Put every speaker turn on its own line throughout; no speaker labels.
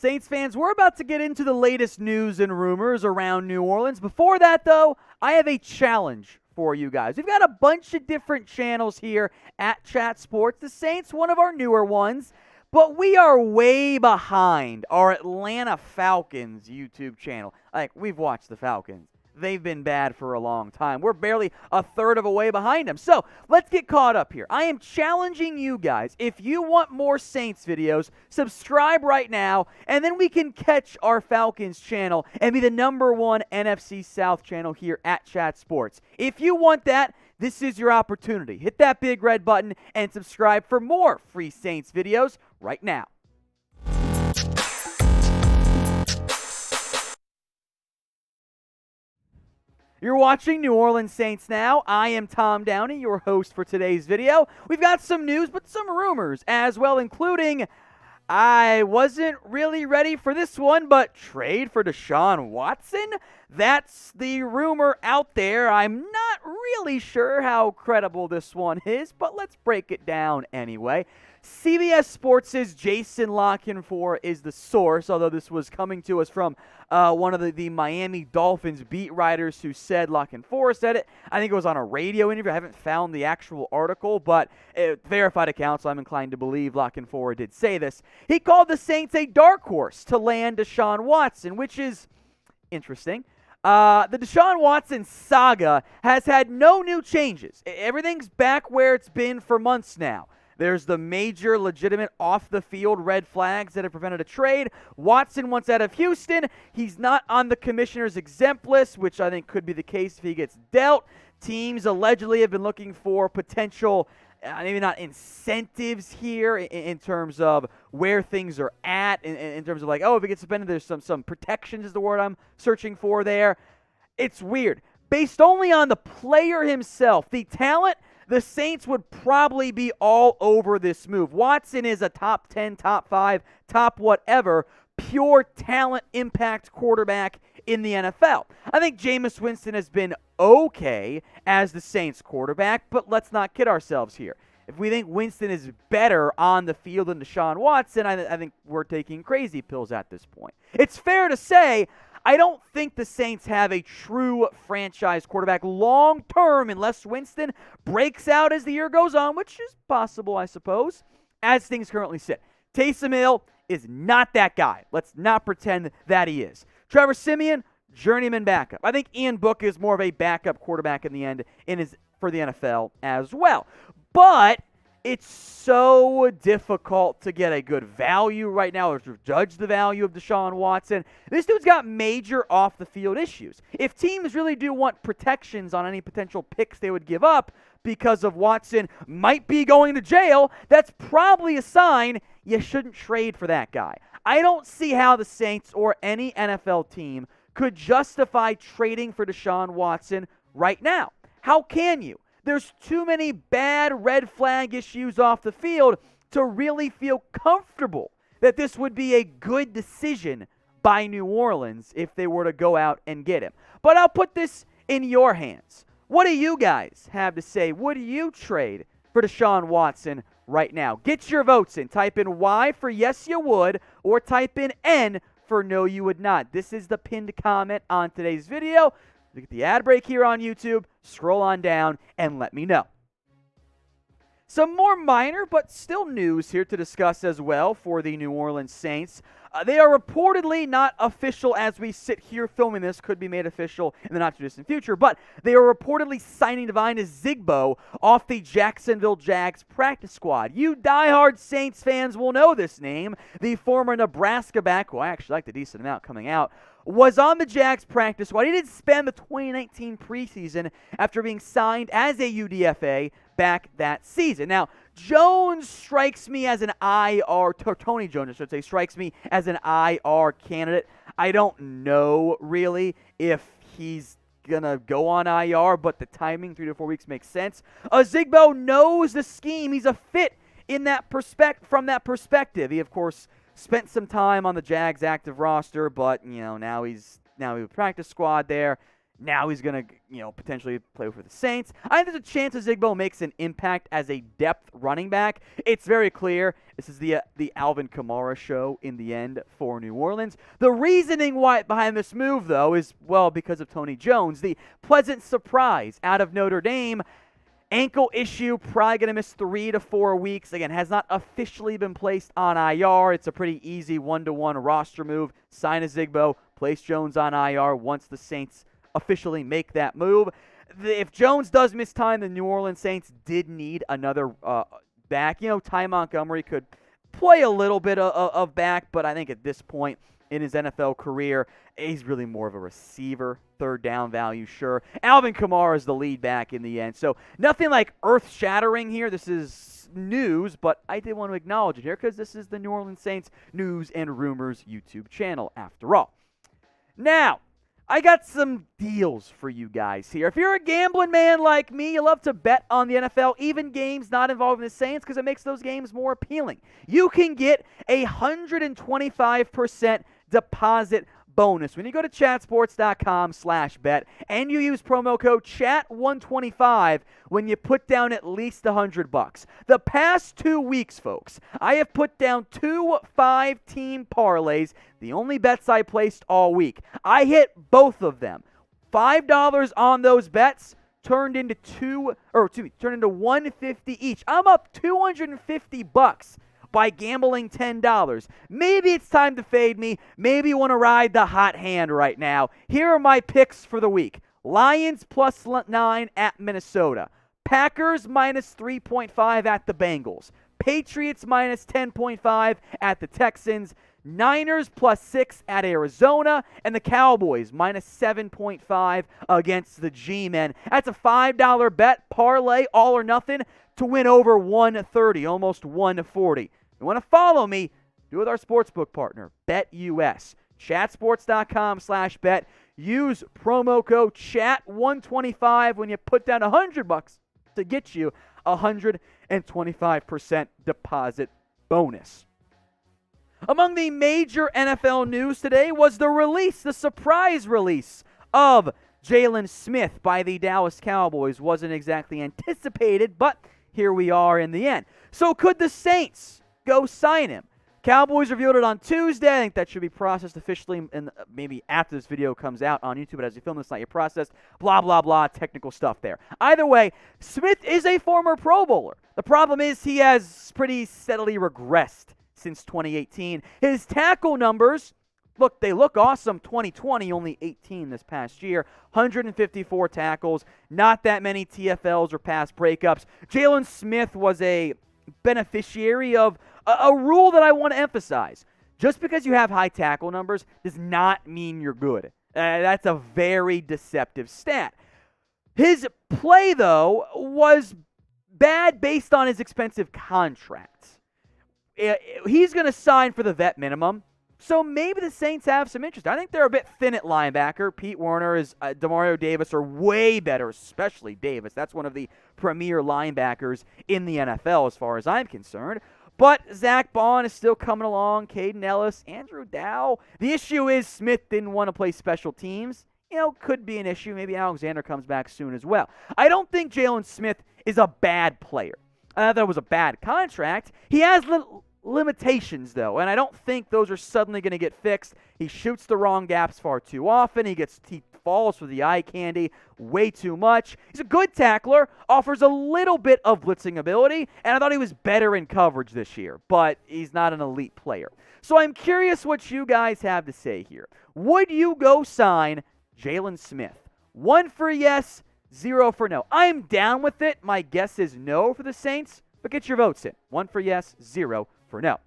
Saints fans, we're about to get into the latest news and rumors around New Orleans. Before that, though, I have a challenge for you guys. We've got a bunch of different channels here at Chat Sports. The Saints, one of our newer ones, but we are way behind our Atlanta Falcons YouTube channel. Like, we've watched the Falcons. They've been bad for a long time. We're barely a third of a way behind them. So let's get caught up here. I am challenging you guys. If you want more Saints videos, subscribe right now, and then we can catch our Falcons channel and be the #1 NFC South channel here at Chat Sports. If you want that, this is your opportunity. Hit that big red button and subscribe for more free Saints videos right now. You're watching New Orleans Saints Now. I am Tom Downey, your host for today's video. We've got some news, but some rumors as well, including, I wasn't really ready for this one, but trade for Deshaun Watson? That's the rumor out there. I'm not really sure how credible this one is, but let's break it down anyway. CBS Sports' Jason Canfora is the source, although this was coming to us from one of the Miami Dolphins beat writers who said Canfora said it. I think it was on a radio interview. I haven't found the actual article, but verified account, so I'm inclined to believe Canfora did say this. He called the Saints a dark horse to land Deshaun Watson, which is interesting. The Deshaun Watson saga has had no new changes. Everything's back where it's been for months now. There's the major, legitimate, off-the-field red flags that have prevented a trade. Watson wants out of Houston. He's not on the commissioner's exempt list, which I think could be the case if he gets dealt. Teams allegedly have been looking for potential, maybe not incentives here in terms of where things are at, in terms of like, oh, if he gets suspended, there's some protections is the word I'm searching for there. It's weird. Based only on the player himself, the talent, the Saints would probably be all over this move. Watson is a top 10, top 5, top whatever, pure talent impact quarterback in the NFL. I think Jameis Winston has been okay as the Saints quarterback, but let's not kid ourselves here. If we think Winston is better on the field than Deshaun Watson, I think we're taking crazy pills at this point. It's fair to say I don't think the Saints have a true franchise quarterback long-term unless Winston breaks out as the year goes on, which is possible, I suppose, as things currently sit. Taysom Hill is not that guy. Let's not pretend that he is. Trevor Siemian, journeyman backup. I think Ian Book is more of a backup quarterback in the end for the NFL as well. But it's so difficult to get a good value right now or to judge the value of Deshaun Watson. This dude's got major off-the-field issues. If teams really do want protections on any potential picks they would give up because of Watson might be going to jail, that's probably a sign you shouldn't trade for that guy. I don't see how the Saints or any NFL team could justify trading for Deshaun Watson right now. How can you? There's too many bad red flag issues off the field to really feel comfortable that this would be a good decision by New Orleans if they were to go out and get him. But I'll put this in your hands. What do you guys have to say? Would you trade for Deshaun Watson right now? Get your votes in. Type in Y for yes you would, or type in N for no you would not. This is the pinned comment on today's video. Look at the ad break here on YouTube, scroll on down, and let me know. Some more minor but still news here to discuss as well for the New Orleans Saints. They are reportedly not official as we sit here filming this. Could be made official in the not-too-distant future. But they are reportedly signing Devine Ozigbo off the Jacksonville Jags practice squad. You diehard Saints fans will know this name. The former Nebraska back, who I actually liked a decent amount coming out, was on the Jags practice squad. He did spend the 2019 preseason after being signed as a UDFA back that season. Now, Jones strikes me as an IR, Tony Jones, I should say, strikes me as an IR candidate. I don't know, really, if he's going to go on IR, but the timing, 3 to 4 weeks, makes sense. Ozigbo knows the scheme. He's a fit in that from that perspective. He, of course, spent some time on the Jags active roster, but, now he's a practice squad there. Now he's going to, potentially play for the Saints. I think there's a chance Ozigbo makes an impact as a depth running back. It's very clear this is the Alvin Kamara show in the end for New Orleans. The reasoning behind this move, though, is, because of Tony Jones. The pleasant surprise out of Notre Dame. Ankle issue, probably going to miss 3 to 4 weeks. Again, has not officially been placed on IR. It's a pretty easy 1-to-1 roster move. Sign Ozigbo, place Jones on IR once the Saints officially make that move. If Jones does miss time, the New Orleans Saints did need another back. Ty Montgomery could play a little bit of back, but I think at this point in his NFL career, he's really more of a receiver, third down value, sure. Alvin Kamara is the lead back in the end, so nothing like earth-shattering here. This is news, but I did want to acknowledge it here because this is the New Orleans Saints News and Rumors YouTube channel, after all. Now, I got some deals for you guys here. If you're a gambling man like me, you love to bet on the NFL, even games not involving the Saints, because it makes those games more appealing. You can get a 125% deposit bonus when you go to chatsports.com/bet and you use promo code CHAT125 when you put down at least $100. The past 2 weeks, folks, I have put down 2 5-team parlays, the only bets I placed all week. I hit both of them. $5 on those bets turned into $150 each. I'm up $250 by gambling $10. Maybe it's time to fade me. Maybe you want to ride the hot hand right now. Here are my picks for the week. Lions +9 at Minnesota. Packers -3.5 at the Bengals. Patriots -10.5 at the Texans. Niners +6 at Arizona. And the Cowboys -7.5 against the G-Men. That's a $5 bet, parlay, all or nothing, to win over 130, almost 140. You want to follow me? Do it with our sportsbook partner, BetUS. Chatsports.com/bet. Use promo code CHAT125 when you put down $100 to get you a 125% deposit bonus. Among the major NFL news today was the surprise release of Jaylon Smith by the Dallas Cowboys. Wasn't exactly anticipated, but here we are in the end. So could the Saints go sign him? Cowboys revealed it on Tuesday. I think that should be processed officially and maybe after this video comes out on YouTube. But as you film this, it's not yet processed. Blah, blah, blah. Technical stuff there. Either way, Smith is a former Pro Bowler. The problem is he has pretty steadily regressed since 2018. His tackle numbers, they look awesome. 2020, only 18 this past year. 154 tackles. Not that many TFLs or pass breakups. Jaylon Smith was a beneficiary of a rule that I want to emphasize. Just because you have high tackle numbers does not mean you're good. That's a very deceptive stat. His play, though, was bad based on his expensive contract. He's going to sign for the vet minimum, so maybe the Saints have some interest. I think they're a bit thin at linebacker. Pete Werner is Demario Davis are way better, especially Davis. That's one of the premier linebackers in the NFL as far as I'm concerned. But Zach Bond is still coming along, Caden Ellis, Andrew Dow. The issue is Smith didn't want to play special teams. Could be an issue. Maybe Alexander comes back soon as well. I don't think Jaylon Smith is a bad player. I thought it was a bad contract. He has limitations, though, and I don't think those are suddenly going to get fixed. He shoots the wrong gaps far too often. He falls for the eye candy way too much. He's a good tackler, offers a little bit of blitzing ability, and I thought he was better in coverage this year, but he's not an elite player. So I'm curious what you guys have to say here. Would you go sign Jaylon Smith? 1 for yes, 0 for no. I'm down with it. My guess is no for the Saints, but get your votes in. 1 for yes, 0 for no.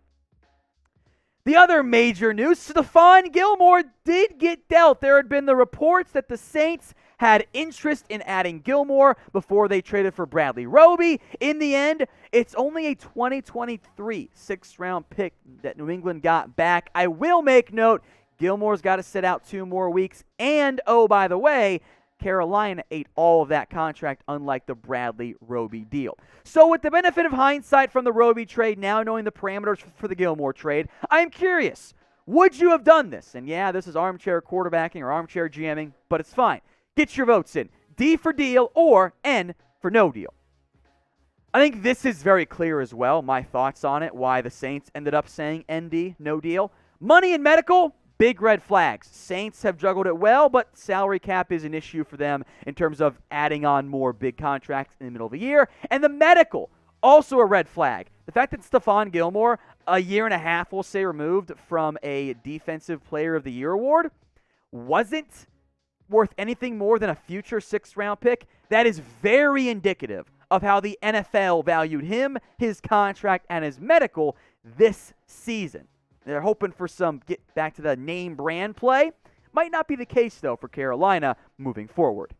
The other major news, Stefan Gilmore did get dealt. There had been the reports that the Saints had interest in adding Gilmore before they traded for Bradley Roby. In the end, it's only a 2023 sixth-round pick that New England got back. I will make note, Gilmore's got to sit out 2 more weeks. And, oh, by the way, Carolina ate all of that contract, unlike the Bradley Roby deal. So with the benefit of hindsight from the Roby trade, now knowing the parameters for the Gilmore trade, I'm curious, would you have done this? And yeah, this is armchair quarterbacking or armchair GMing, but it's fine. Get your votes in. D for deal or N for no deal. I think this is very clear as well, my thoughts on it, why the Saints ended up saying ND, no deal. Money and medical, big red flags. Saints have juggled it well, but salary cap is an issue for them in terms of adding on more big contracts in the middle of the year. And the medical, also a red flag. The fact that Stefan Gilmore, a year and a half, we'll say, removed from a Defensive Player of the Year award, wasn't worth anything more than a future 6th-round pick, that is very indicative of how the NFL valued him, his contract, and his medical this season. They're hoping for some get back to the name brand play. Might not be the case, though, for Carolina moving forward.